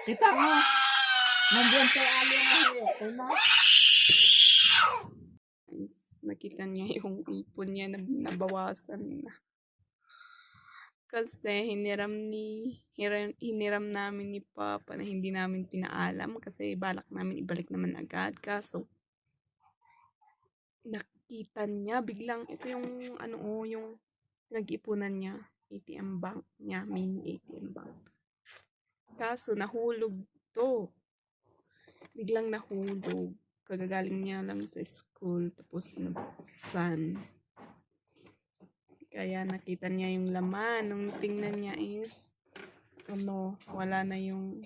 Kita mo, nandiyan sa alin na na. Nakita niya yung ipon niya na nabawasan na. Kasi hiniram namin ni Papa na hindi namin pinaalam kasi balak namin ibalik naman agad. Kaso, nakita niya biglang ito yung yung nag-ipunan niya. ATM bank niya, main ATM bank. Kaso, nahulog to. Biglang nahulog. Kagagaling niya lang sa school, tapos nabuksan. Kaya nakita niya yung laman. Nung tingnan niya is, wala na yung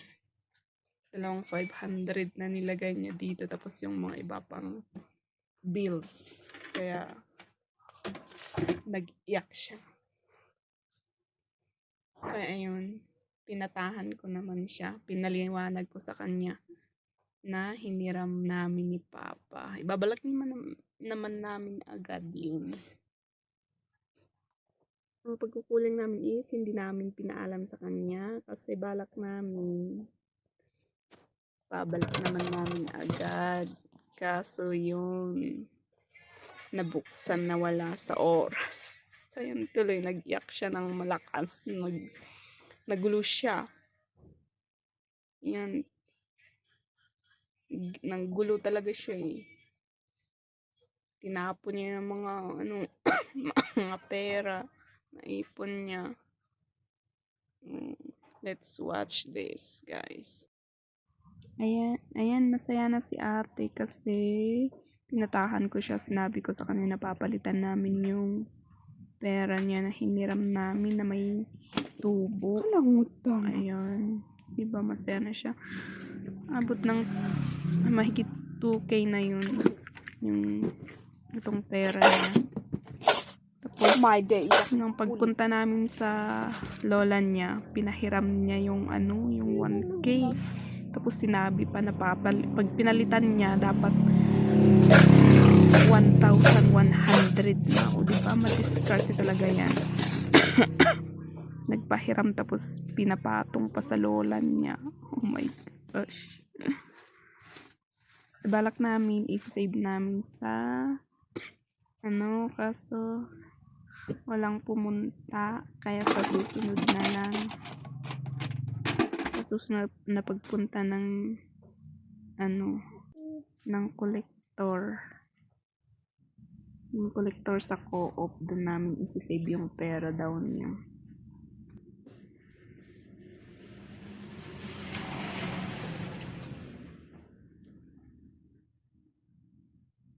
500 na nilagay niya dito. Tapos yung mga iba pang bills. Kaya, nag-iyak siya. Kaya ayun, pinatahan ko naman siya. Pinaliwanag ko sa kanya na hiniram namin ni Papa. Ibabalak naman namin agad yun. Ang pagkukulang namin is hindi namin pinaalam sa kanya kasi balak namin babalik naman namin agad. Kaso yun, nabuksan na wala sa oras. So yun tuloy, nag-iyak siya ng malakas. Nagulo siya. Yan. Nanggulo talaga siya eh. Tinapon niya yung mga mga pera. Naipon niya. Let's watch this, guys. Ayan, masaya na si ate kasi pinatahan ko siya. Sinabi ko sa kanya na papalitan namin yung pera niya na hiniram namin na may tubo. Walang utang. Ayan. Diba masaya na siya. Abot ng mahigit 2K na yun. Yung itong pera niya. Tapos, My day. nung pagpunta namin sa lola niya, pinahiram niya yung yung 1K. Tapos sinabi pa na pag pinalitan niya, dapat 1,100 na. O diba, madiskarte talaga yan. Nagpahiram tapos pinapatong pa sa lola niya. Oh my gosh. Sa balak namin, i-save namin sa kaso walang pumunta, kaya sa susunod na lang, sa susunod na pagpunta ng ng collector sa co-op, doon namin isi-save yung pera daw niya.